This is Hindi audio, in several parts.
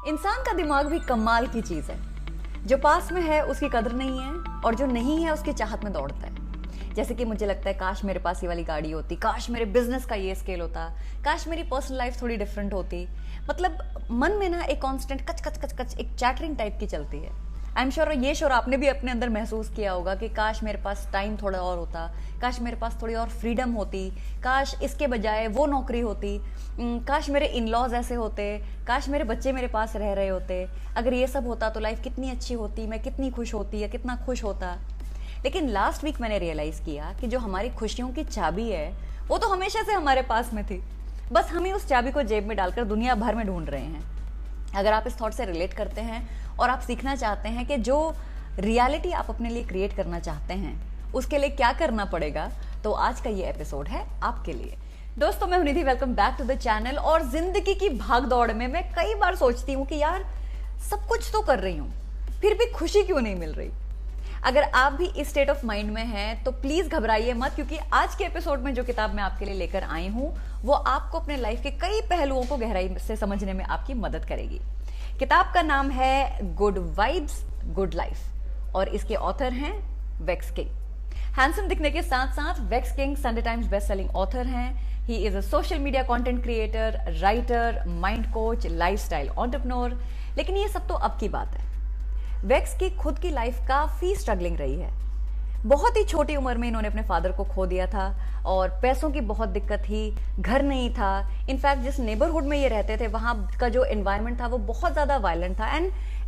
इंसान का दिमाग भी कमाल की चीज है। जो पास में है उसकी कदर नहीं है और जो नहीं है उसकी चाहत में दौड़ता है। जैसे कि मुझे लगता है काश मेरे पास ये वाली गाड़ी होती, काश मेरे बिजनेस का ये स्केल होता, काश मेरी पर्सनल लाइफ थोड़ी डिफरेंट होती। मतलब मन में ना एक कांस्टेंट कच कच कच कच एक चैटरिंग टाइप की चलती है। आई एम श्योर ये श्योर आपने भी अपने अंदर महसूस किया होगा कि काश मेरे पास टाइम थोड़ा और होता, काश मेरे पास थोड़ी और फ्रीडम होती, काश इसके बजाय वो नौकरी होती, काश मेरे इन लॉज ऐसे होते, काश मेरे बच्चे मेरे पास रह रहे होते, अगर ये सब होता तो लाइफ कितनी अच्छी होती, मैं कितनी खुश होती या कितना खुश होता। लेकिन लास्ट वीक मैंने रियलाइज किया कि जो हमारी खुशियों की चाबी है वो तो हमेशा से हमारे पास में थी, बस हम ही उस चाबी को जेब में डालकर दुनिया भर में ढूंढ रहे हैं। अगर आप इस थॉट से रिलेट करते हैं और आप सीखना चाहते हैं कि जो रियलिटी आप अपने लिए क्रिएट करना चाहते हैं उसके लिए क्या करना पड़ेगा, तो आज का ये एपिसोड है आपके लिए। दोस्तों, मैं हूं Nidhi, welcome back to the channel. और जिंदगी की भाग दौड़ में मैं कई बार सोचती हूँ कि यार सब कुछ तो कर रही हूँ, फिर भी खुशी क्यों नहीं मिल रही। अगर आप भी इस स्टेट ऑफ माइंड में हैं तो प्लीज घबराइए मत, क्योंकि आज के एपिसोड में जो किताब मैं आपके लिए लेकर आई हूं वो आपको अपने लाइफ के कई पहलुओं को गहराई से समझने में आपकी मदद करेगी। किताब का नाम है गुड वाइब्स गुड लाइफ और इसके ऑथर हैं वेक्स किंग। हैंडसम दिखने के साथ साथ Vex King Sunday Times best selling author हैं। He is a social media content creator, writer, mind coach, lifestyle entrepreneur. लेकिन ये सब तो अब की बात है। वेक्स की खुद की लाइफ काफी स्ट्रगलिंग रही है। बहुत ही छोटी उम्र में इन्होंने अपने फादर को खो दिया था और पैसों की बहुत दिक्कत थी, घर नहीं था। इनफैक्ट जिस नेबरहुड में ये रहते थे वहां का जो एनवायरनमेंट था वो बहुत ज्यादा वायलेंट था। And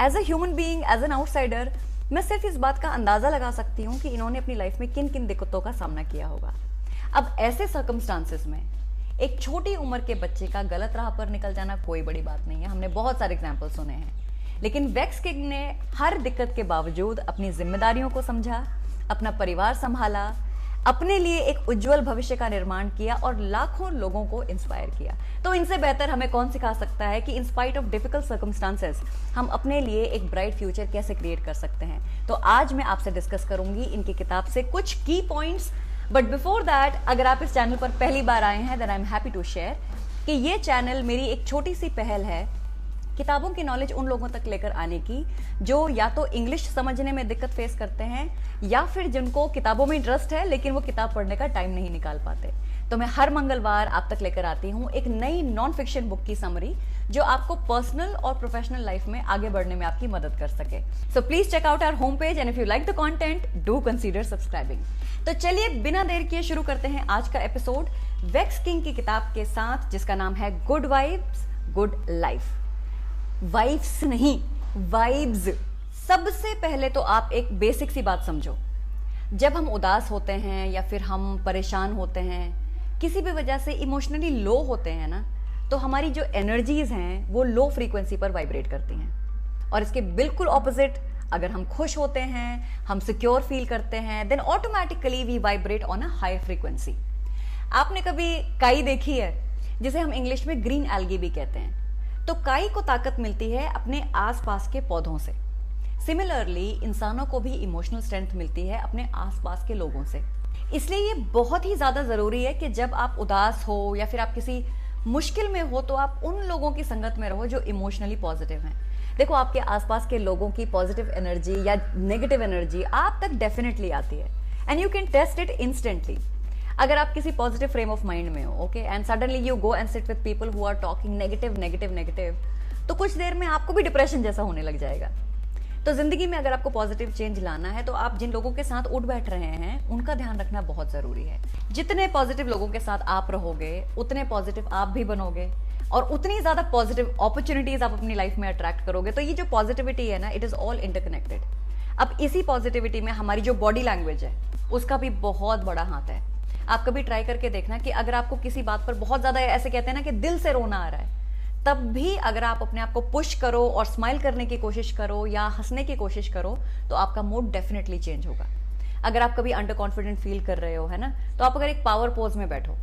as a human being, as an outsider, मैं सिर्फ इस बात का अंदाजा लगा सकती हूँ कि इन्होंने अपनी लाइफ में किन किन दिक्कतों का सामना किया होगा। अब ऐसे सर्कमस्टांसेस में एक छोटी उम्र के बच्चे का गलत राह पर निकल जाना कोई बड़ी बात नहीं है। हमने बहुत सारे एग्जाम्पल सुने हैं। लेकिन वेक्स किंग ने हर दिक्कत के बावजूद अपनी जिम्मेदारियों को समझा, अपना परिवार संभाला, अपने लिए एक उज्जवल भविष्य का निर्माण किया और लाखों लोगों को इंस्पायर किया। तो इनसे बेहतर हमें कौन सिखा सकता है कि in spite of difficult circumstances हम अपने लिए एक ब्राइट फ्यूचर कैसे क्रिएट कर सकते हैं। तो आज मैं आपसे डिस्कस करूंगी इनकी किताब से कुछ की पॉइंट्स। बट बिफोर दैट, अगर आप इस चैनल पर पहली बार आए हैं then I am happy to share कि ये चैनल मेरी एक छोटी सी पहल है किताबों की नॉलेज उन लोगों तक लेकर आने की जो या तो इंग्लिश समझने में दिक्कत फेस करते हैं या फिर जिनको किताबों में इंटरेस्ट है लेकिन वो किताब पढ़ने का टाइम नहीं निकाल पाते। तो मैं हर मंगलवार आप तक लेकर आती हूँ एक नई नॉन फिक्शन बुक की समरी जो आपको पर्सनल और प्रोफेशनल लाइफ में आगे बढ़ने में आपकी मदद कर सके। So please check out our home page and if you like the content do consider subscribing. तो चलिए बिना देर किए शुरू करते हैं आज का एपिसोड वेक्स किंग की किताब के साथ, जिसका नाम है good vibes good life. Vibes नहीं, वाइब्स। सबसे पहले तो आप एक बेसिक सी बात समझो। जब हम उदास होते हैं या फिर हम परेशान होते हैं, किसी भी वजह से इमोशनली लो होते हैं ना, तो हमारी जो एनर्जीज हैं वो लो फ्रीक्वेंसी पर वाइब्रेट करती हैं। और इसके बिल्कुल ऑपोजिट, अगर हम खुश होते हैं, हम सिक्योर फील करते हैं, then automatically we vibrate on a higher frequency. आपने कभी काई देखी है, जिसे हम इंग्लिश में ग्रीन एल्गी भी कहते हैं। तो काई को ताकत मिलती है अपने आसपास के पौधों से। सिमिलरली इंसानों को भी इमोशनल स्ट्रेंथ मिलती है अपने आसपास के लोगों से। इसलिए ये बहुत ही ज्यादा जरूरी है कि जब आप उदास हो या फिर आप किसी मुश्किल में हो तो आप उन लोगों की संगत में रहो जो इमोशनली पॉजिटिव हैं। देखो, आपके आसपास के लोगों की पॉजिटिव एनर्जी या नेगेटिव एनर्जी आप तक डेफिनेटली आती है and you can taste it instantly. अगर आप किसी पॉजिटिव फ्रेम ऑफ माइंड में हो, okay, and suddenly you go and sit with people who are talking negative negative negative, तो कुछ देर में आपको भी डिप्रेशन जैसा होने लग जाएगा। तो जिंदगी में अगर आपको पॉजिटिव चेंज लाना है तो आप जिन लोगों के साथ उठ बैठ रहे हैं उनका ध्यान रखना बहुत जरूरी है। जितने पॉजिटिव लोगों के साथ आप रहोगे उतने पॉजिटिव आप भी बनोगे और उतनी ज्यादा पॉजिटिव अपॉर्चुनिटीज आप अपनी लाइफ में अट्रैक्ट करोगे। तो ये जो पॉजिटिविटी है ना, इट इज ऑल इंटरकनेक्टेड। अब इसी पॉजिटिविटी में हमारी जो बॉडी लैंग्वेज है उसका भी बहुत बड़ा हाथ है। आप कभी ट्राई करके देखना कि अगर आपको किसी बात पर बहुत ज्यादा, ऐसे कहते हैं ना कि दिल से रोना आ रहा है, तब भी अगर आप अपने आप को पुश करो और स्माइल करने की कोशिश करो या हंसने की कोशिश करो तो आपका मूड डेफिनेटली चेंज होगा। अगर आप कभी अंडर कॉन्फिडेंट फील कर रहे हो, है ना, तो आप अगर एक पावर पोज में बैठो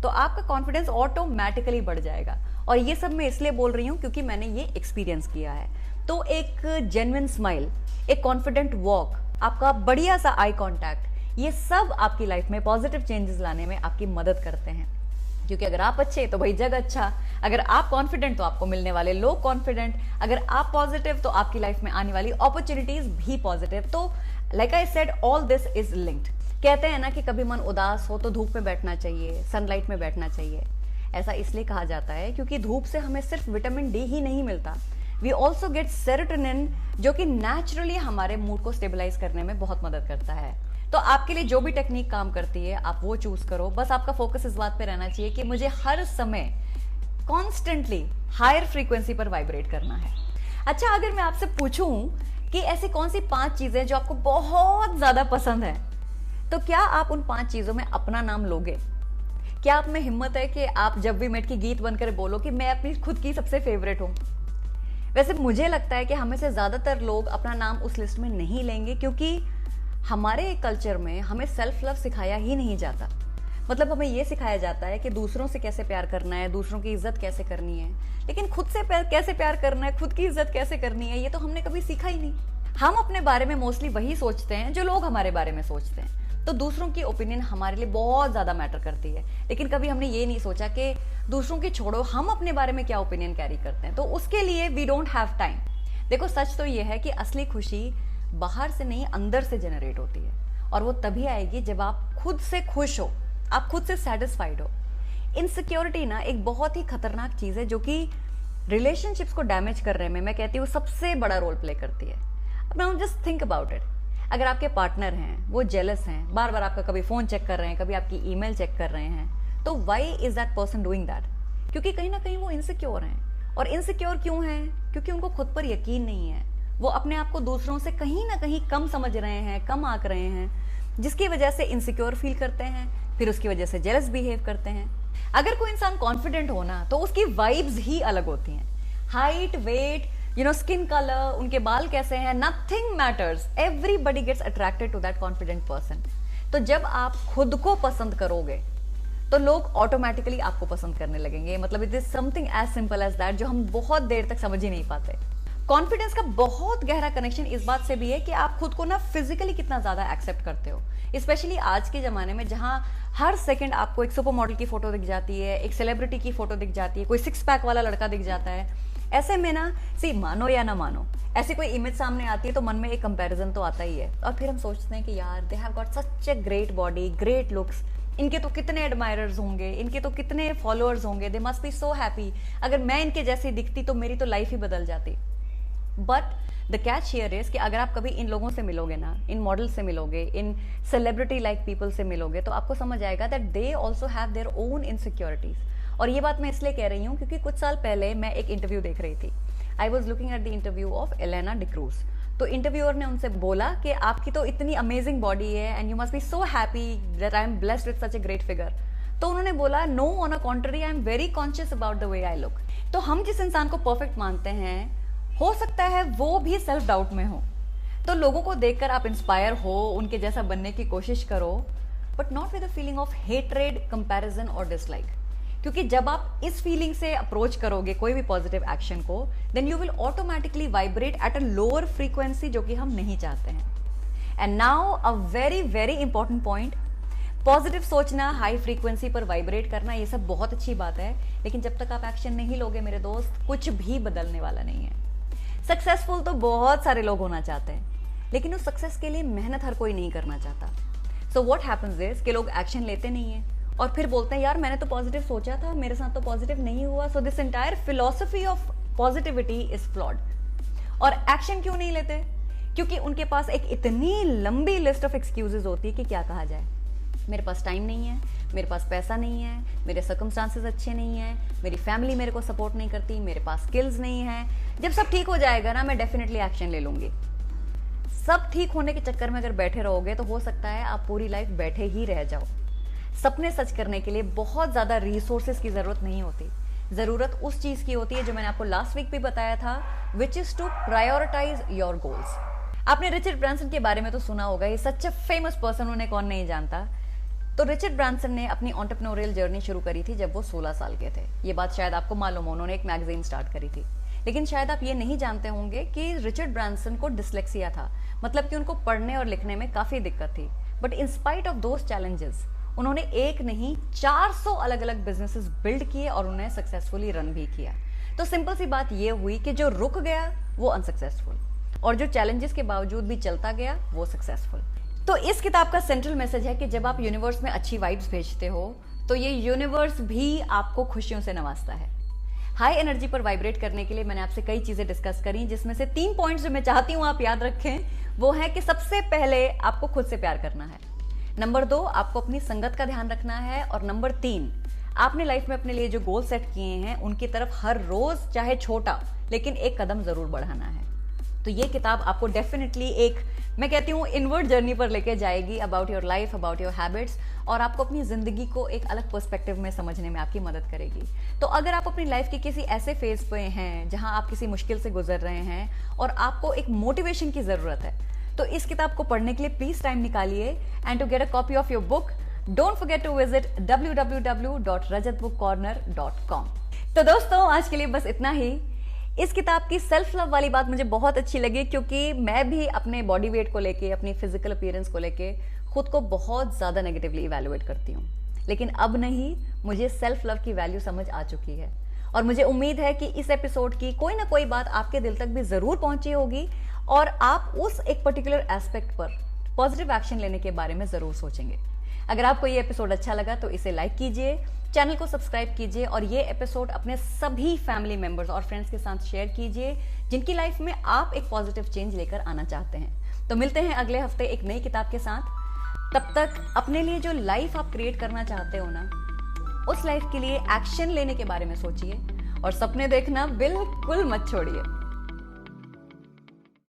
तो आपका कॉन्फिडेंस ऑटोमेटिकली बढ़ जाएगा। और ये सब मैं इसलिए बोल रही हूँ क्योंकि मैंने ये एक्सपीरियंस किया है। तो एक जेन्युइन स्माइल, एक कॉन्फिडेंट वॉक, आपका बढ़िया सा आई कॉन्टैक्ट, ये सब आपकी लाइफ में पॉजिटिव चेंजेस लाने में आपकी मदद करते हैं। क्योंकि अगर आप अच्छे तो भाई जग अच्छा, अगर आप कॉन्फिडेंट तो आपको मिलने वाले लोग कॉन्फिडेंट, अगर आप पॉजिटिव तो आपकी लाइफ में आने वाली अपॉर्चुनिटीज भी पॉजिटिव। तो like I said, all this is linked. कहते हैं ना कि कभी मन उदास हो तो धूप में बैठना चाहिए, सनलाइट में बैठना चाहिए। ऐसा इसलिए कहा जाता है क्योंकि धूप से हमें सिर्फ विटामिन डी ही नहीं मिलता, वी ऑल्सो गेट सेरोटोनिन, जो कि नेचुरली हमारे मूड को स्टेबलाइज करने में बहुत मदद करता है। तो आपके लिए जो भी टेक्निक काम करती है आप वो चूज करो, बस आपका फोकस इस बात पे रहना चाहिए कि मुझे हर समय कॉन्स्टेंटली हायर फ्रीक्वेंसी पर वाइब्रेट करना है। अच्छा, अगर मैं आपसे पूछूं कि ऐसी कौन सी 5 चीजें जो आपको बहुत ज्यादा पसंद है, तो क्या आप उन 5 चीजों में अपना नाम लोगे? क्या आप में हिम्मत है कि आप जब भी मेट की गीत बनकर बोलो कि मैं अपनी खुद की सबसे फेवरेट हूं? वैसे मुझे लगता है कि हमें से ज्यादातर लोग अपना नाम उस लिस्ट में नहीं लेंगे, क्योंकि हमारे कल्चर में हमें सेल्फ लव सिखाया ही नहीं जाता। मतलब हमें यह सिखाया जाता है कि दूसरों से कैसे प्यार करना है, दूसरों की इज्जत कैसे करनी है, लेकिन खुद से कैसे प्यार करना है, खुद की इज्जत कैसे करनी है, ये तो हमने कभी सीखा ही नहीं। हम अपने बारे में मोस्टली वही सोचते हैं जो लोग हमारे बारे में सोचते हैं। तो दूसरों की ओपिनियन हमारे लिए बहुत ज्यादा मैटर करती है, लेकिन कभी हमने ये नहीं सोचा कि दूसरों की छोड़ो, हम अपने बारे में क्या ओपिनियन कैरी करते हैं। तो उसके लिए वी डोंट हैव टाइम। देखो, सच तो ये है कि असली खुशी बाहर से नहीं अंदर से जनरेट होती है, और वो तभी आएगी जब आप खुद से खुश हो, आप खुद से सेटिस्फाइड हो। इनसिक्योरिटी ना एक बहुत ही खतरनाक चीज है जो कि रिलेशनशिप्स को डैमेज करने में, मैं कहती हूँ, सबसे बड़ा रोल प्ले करती है। अब now just think about it. अगर आपके पार्टनर हैं, वो जेलस हैं, बार बार आपका कभी फोन चेक कर रहे हैं, कभी आपकी ईमेल चेक कर रहे हैं, तो why is that person doing that? क्योंकि कहीं ना कहीं वो इनसिक्योर हैं। और इनसिक्योर क्यों हैं? क्योंकि उनको खुद पर यकीन नहीं है। वो अपने आप को दूसरों से कहीं ना कहीं कम समझ रहे हैं, कम आंक रहे हैं, जिसकी वजह से इनसिक्योर फील करते हैं, फिर उसकी वजह से जेलस बिहेव करते हैं। अगर कोई इंसान कॉन्फिडेंट हो ना, तो उसकी वाइब्स ही अलग होती हैं। हाइट, वेट, स्किन कलर, उनके बाल कैसे हैं, nothing matters, everybody gets attracted to that confident person. तो जब आप खुद को पसंद करोगे तो लोग ऑटोमेटिकली आपको पसंद करने लगेंगे। मतलब it is something as simple as that, जो हम बहुत देर तक समझ ही नहीं पाते। कॉन्फिडेंस का बहुत गहरा कनेक्शन इस बात से भी है कि आप खुद को ना फिजिकली कितना ज्यादा एक्सेप्ट करते हो। स्पेशली आज के जमाने में, जहां हर सेकंड आपको एक सुपर मॉडल की फोटो दिख जाती है, एक सेलिब्रिटी की फोटो दिख जाती है, कोई 6 पैक वाला लड़का दिख जाता है। ऐसे में ना, मानो या ना मानो, ऐसी कोई इमेज सामने आती है तो मन में एक कंपैरिजन तो आता ही है। और फिर हम सोचते हैं कि यार, they have got such a great body, great looks, इनके तो कितने एडमायरर्स होंगे, इनके तो कितने फॉलोअर्स होंगे, they must be so happy, अगर मैं इनके जैसी दिखती तो मेरी तो लाइफ ही बदल जाती। But the catch here is कि अगर आप कभी इन लोगों से मिलोगे ना, इन मॉडल से मिलोगे, इन सेलिब्रिटी लाइक पीपल से मिलोगे, तो आपको समझ आएगा that they also have their own insecurities. और ये बात मैं इसलिए कह रही हूँ क्योंकि कुछ साल पहले मैं एक इंटरव्यू देख रही थी। I was looking at the interview of Ileana D'Cruz. तो इंटरव्यूअर ने उनसे बोला कि आपकी तो इतनी अमेजिंग बॉडी है and you must be so happy that I am blessed with such a great figure. तो उन्होंने बोला, no, on a contrary, I am very conscious about the way I look. तो हम जिस इंसान को परफेक्ट मानते हैं, हो सकता है वो भी सेल्फ डाउट में हो। तो लोगों को देखकर आप इंस्पायर हो, उनके जैसा बनने की कोशिश करो, but not with a feeling of hatred, comparison और डिसलाइक। क्योंकि जब आप इस फीलिंग से अप्रोच करोगे कोई भी पॉजिटिव एक्शन को, then you will automatically vibrate at a lower frequency, जो कि हम नहीं चाहते हैं। And now a very very important point, positive सोचना, हाई फ्रीक्वेंसी पर वाइब्रेट करना, ये सब बहुत अच्छी बात है, लेकिन जब तक आप एक्शन नहीं लोगे मेरे दोस्त, कुछ भी बदलने वाला नहीं है। सक्सेसफुल तो बहुत सारे लोग होना चाहते हैं, लेकिन उस सक्सेस के लिए मेहनत हर कोई नहीं करना चाहता। सो व्हाट हैपेंस इज कि लोग एक्शन लेते नहीं है और फिर बोलते हैं, यार मैंने तो पॉजिटिव सोचा था, मेरे साथ तो पॉजिटिव नहीं हुआ। So this entire philosophy of positivity is flawed. और एक्शन क्यों नहीं लेते? क्योंकि उनके पास एक इतनी लंबी लिस्ट ऑफ एक्सक्यूजेस होती है कि क्या कहा जाए। मेरे पास टाइम नहीं है, मेरे पास पैसा नहीं है, मेरे सर्कमस्टांसेस अच्छे नहीं हैं, मेरी फैमिली मेरे को सपोर्ट नहीं करती, मेरे पास स्किल्स नहीं है। जब सब ठीक हो जाएगा ना, मैं डेफिनेटली एक्शन ले लूंगी। सब ठीक होने के चक्कर में अगर बैठे रहोगे तो हो सकता है आप पूरी लाइफ बैठे ही रह जाओ। सपने सच करने के लिए बहुत ज्यादा रिसोर्सेज की जरूरत नहीं होती, जरूरत उस चीज की होती है जो मैंने आपको लास्ट वीक भी बताया था, which is to prioritize your goals. आपने रिचर्ड ब्रांसन के बारे में तो सुना होगा, ये सच ए फेमस पर्सन, उन्हें कौन नहीं जानता। तो रिचर्ड ब्रांसन ने अपनी एंटरप्रेन्योरियल जर्नी शुरू करी थी जब वो 16 साल के थे। ये बात शायद आपको मालूम हो, उन्होंने एक मैगजीन स्टार्ट करी थी। लेकिन शायद आप ये नहीं जानते होंगे कि रिचर्ड ब्रांसन को डिसलेक्सिया था, मतलब कि उनको पढ़ने और लिखने में काफी दिक्कत थी। But in spite of those challenges उन्होंने एक नहीं 400 अलग अलग बिजनेसेस बिल्ड किए और उन्हें सक्सेसफुली रन भी किया। तो सिंपल सी बात ये हुई कि जो रुक गया वो अनसक्सेसफुल, और जो चैलेंजेस के बावजूद भी चलता गया वो सक्सेसफुल। तो इस किताब का सेंट्रल मैसेज है कि जब आप यूनिवर्स में अच्छी वाइब्स भेजते हो तो ये यूनिवर्स भी आपको खुशियों से नवाजता है। हाई एनर्जी पर वाइब्रेट करने के लिए मैंने आपसे कई चीजें डिस्कस करी, जिसमें से 3 पॉइंट्स जो मैं चाहती हूं आप याद रखें वो है कि सबसे पहले आपको खुद से प्यार करना है, नंबर 2 आपको अपनी संगत का ध्यान रखना है, और नंबर 3 आपने लाइफ में अपने लिए जो गोल सेट किए हैं उनकी तरफ हर रोज चाहे छोटा लेकिन एक कदम जरूर बढ़ाना है। तो ये किताब आपको डेफिनेटली एक, मैं कहती हूँ, इनवर्ड जर्नी पर लेके जाएगी about your life, about your habits, और आपको अपनी जिंदगी को एक अलग पर्सपेक्टिव में समझने में आपकी मदद करेगी। तो अगर आप अपनी लाइफ के किसी ऐसे फेज पे हैं जहां आप किसी मुश्किल से गुजर रहे हैं और आपको एक मोटिवेशन की जरूरत है, तो इस किताब को पढ़ने के लिए प्लीज टाइम निकालिए। And to get a copy of your book don't forget to visit www.rajatbookcorner.com। तो दोस्तों आज के लिए बस इतना ही। इस किताब की सेल्फ लव वाली बात मुझे बहुत अच्छी लगी, क्योंकि मैं भी अपने बॉडी वेट को लेके, अपनी फिजिकल अपीयरेंस को लेके खुद को बहुत ज्यादा नेगेटिवली इवैल्यूएट करती हूँ, लेकिन अब नहीं, मुझे सेल्फ लव की वैल्यू समझ आ चुकी है। और मुझे उम्मीद है कि इस एपिसोड की कोई ना कोई बात आपके दिल तक भी जरूर पहुंची होगी और आप उस एक पर्टिकुलर एस्पेक्ट पर पॉजिटिव एक्शन लेने के बारे में जरूर सोचेंगे। अगर आपको ये एपिसोड अच्छा लगा तो इसे लाइक कीजिए, चैनल को सब्सक्राइब कीजिए, और ये एपिसोड अपने सभी फैमिली मेंबर्स और फ्रेंड्स के साथ शेयर कीजिए जिनकी लाइफ में आप एक पॉजिटिव चेंज लेकर आना चाहते हैं। तो मिलते हैं अगले हफ्ते एक नई किताब के साथ। तब तक अपने लिए जो लाइफ आप क्रिएट करना चाहते हो ना, उस लाइफ के लिए एक्शन लेने के बारे में सोचिए और सपने देखना बिल्कुल मत छोड़िए।